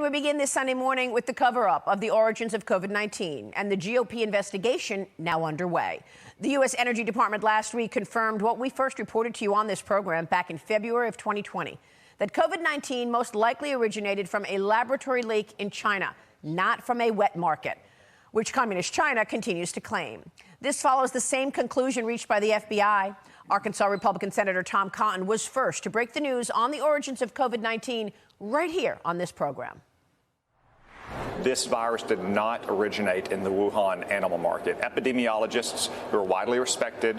We begin this Sunday morning with the cover-up of the origins of COVID-19 and the GOP investigation now underway. The U.S. Energy Department last week confirmed what we first reported to you on this program back in February of 2020, that COVID-19 most likely originated from a laboratory leak in China, not from a wet market, which Communist China continues to claim. This follows the same conclusion reached by the FBI. Arkansas Republican Senator Tom Cotton was first to break the news on the origins of COVID-19 right here on this program. This virus did not originate in the Wuhan animal market. Epidemiologists who are widely respected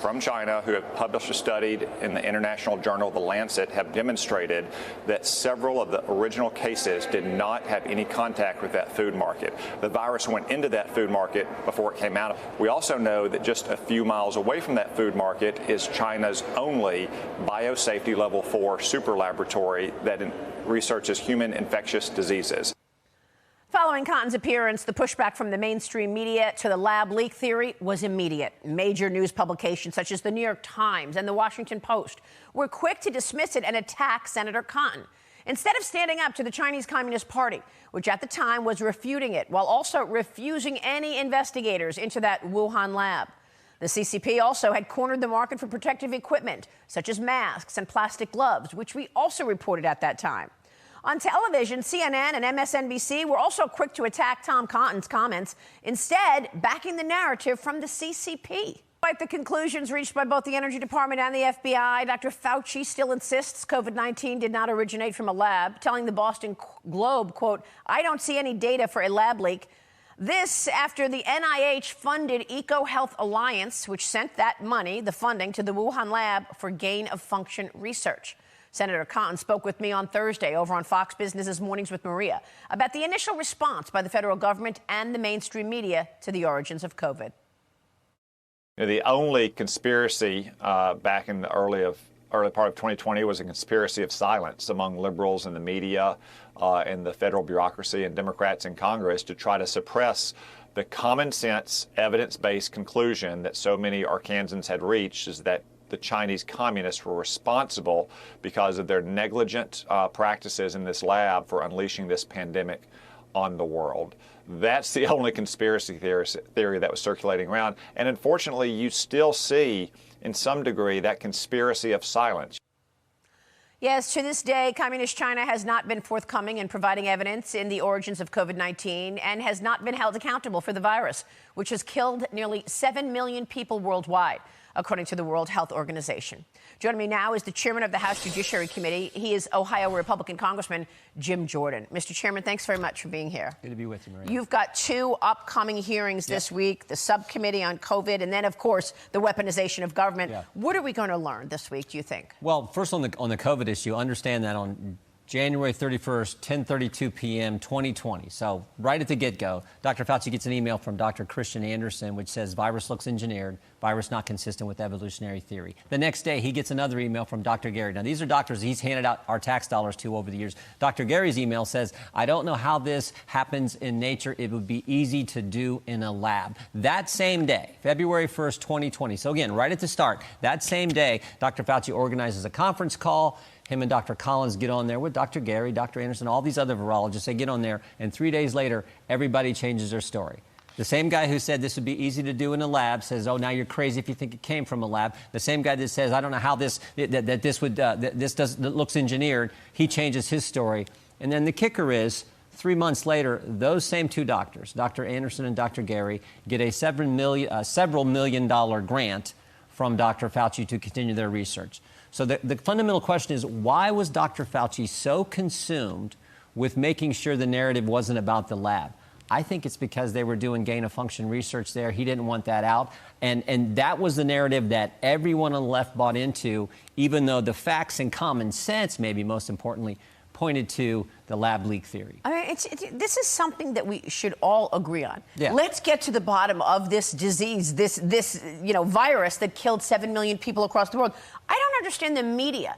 from China, who have published a study in the international journal The Lancet, have demonstrated that several of the original cases did not have any contact with that food market. The virus went into that food market before it came out. We also know that just a few miles away from that food market is China's only biosafety level 4 super laboratory that researches human infectious diseases. Following Cotton's appearance, the pushback from the mainstream media to the lab leak theory was immediate. Major news publications such as the New York Times and the Washington Post were quick to dismiss it and attack Senator Cotton, instead of standing up to the Chinese Communist Party, which at the time was refuting it, while also refusing any investigators into that Wuhan lab. The CCP also had cornered the market for protective equipment, such as masks and plastic gloves, which we also reported at that time. On television, CNN and MSNBC were also quick to attack Tom Cotton's comments, instead backing the narrative from the CCP. Despite the conclusions reached by both the Energy Department and the FBI, Dr. Fauci still insists COVID-19 did not originate from a lab, telling the Boston Globe, quote, "I don't see any data for a lab leak." This after the NIH-funded EcoHealth Alliance, which sent that money, the funding, to the Wuhan lab for gain-of-function research. Senator Cotton spoke with me on Thursday over on Fox Business's Mornings with Maria about the initial response by the federal government and the mainstream media to the origins of COVID. The only conspiracy back in the early part of 2020 was a conspiracy of silence among liberals in the media and the federal bureaucracy and Democrats in Congress to try to suppress the common sense, evidence-based conclusion that so many Arkansans had reached, is that the Chinese communists were responsible because of their negligent practices in this lab for unleashing this pandemic on the world. That's the only conspiracy theory that was circulating around. And unfortunately, you still see, in some degree, that conspiracy of silence. Yes, to this day, Communist China has not been forthcoming in providing evidence in the origins of COVID-19 and has not been held accountable for the virus, which has killed nearly 7 million people worldwide, according to the World Health Organization. Joining me now is the chairman of the House Judiciary Committee. He is Ohio Republican Congressman Jim Jordan. Mr. Chairman, thanks very much for being here. Good to be with you, Maria. You've got two upcoming hearings this week, the subcommittee on COVID, and then, of course, the weaponization of government. What are we going to learn this week, do you think? Well, first on the COVID issue, understand that on January 31st, 10:32 p.m., 2020. So right at the get-go, Dr. Fauci gets an email from Dr. Christian Andersen, which says virus looks engineered, virus not consistent with evolutionary theory. The next day, he gets another email from Dr. Garry. Now, these are doctors he's handed out our tax dollars to over the years. Dr. Garry's email says, "I don't know how this happens in nature. It would be easy to do in a lab." That same day, February 1st, 2020. So again, right at the start, that same day, Dr. Fauci organizes a conference call. Him and Dr. Collins get on there with Dr. Garry, Dr. Andersen, all these other virologists. They get on there, and 3 days later, everybody changes their story. The same guy who said this would be easy to do in a lab says, "Oh, now you're crazy if you think it came from a lab." The same guy that says, "I don't know how this looks engineered," he changes his story. And then the kicker is, 3 months later, those same two doctors, Dr. Andersen and Dr. Garry, get a several million-dollar grant from Dr. Fauci to continue their research. So the fundamental question is, why was Dr. Fauci so consumed with making sure the narrative wasn't about the lab? I think it's because they were doing gain-of-function research there. He didn't want that out. And that was the narrative that everyone on the left bought into, even though the facts and common sense, maybe most importantly, pointed to the lab leak theory. I mean, this is something that we should all agree on. Yeah. Let's get to the bottom of this disease, this virus that killed 7 million people across the world. I don't understand the media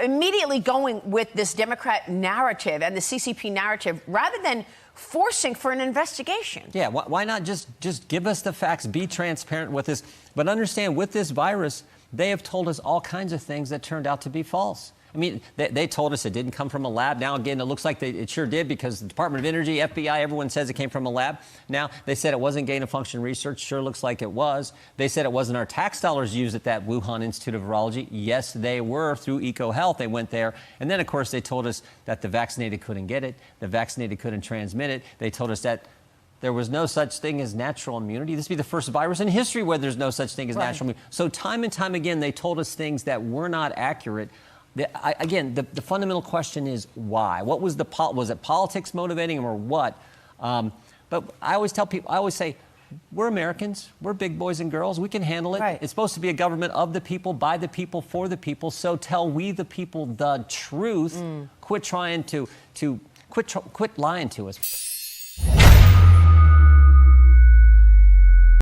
immediately going with this Democrat narrative and the CCP narrative rather than forcing for an investigation. Yeah, why not just give us the facts, be transparent with this, but understand with this virus, they have told us all kinds of things that turned out to be false. I mean, they told us it didn't come from a lab. Now, again, it looks like it sure did because the Department of Energy, FBI, everyone says it came from a lab. Now, they said it wasn't gain-of-function research. Sure looks like it was. They said it wasn't our tax dollars used at that Wuhan Institute of Virology. Yes, they were through EcoHealth. They went there. And then, of course, they told us that the vaccinated couldn't get it. The vaccinated couldn't transmit it. They told us that there was no such thing as natural immunity. This would be the first virus in history where there's no such thing as natural immunity. So time and time again, they told us things that were not accurate. Again, the fundamental question is why? What was was it politics motivating them or what? But I always tell people, I always say, we're Americans. We're big boys and girls. We can handle it. Right. It's supposed to be a government of the people, by the people, for the people. So tell we the people the truth. Quit trying to quit lying to us.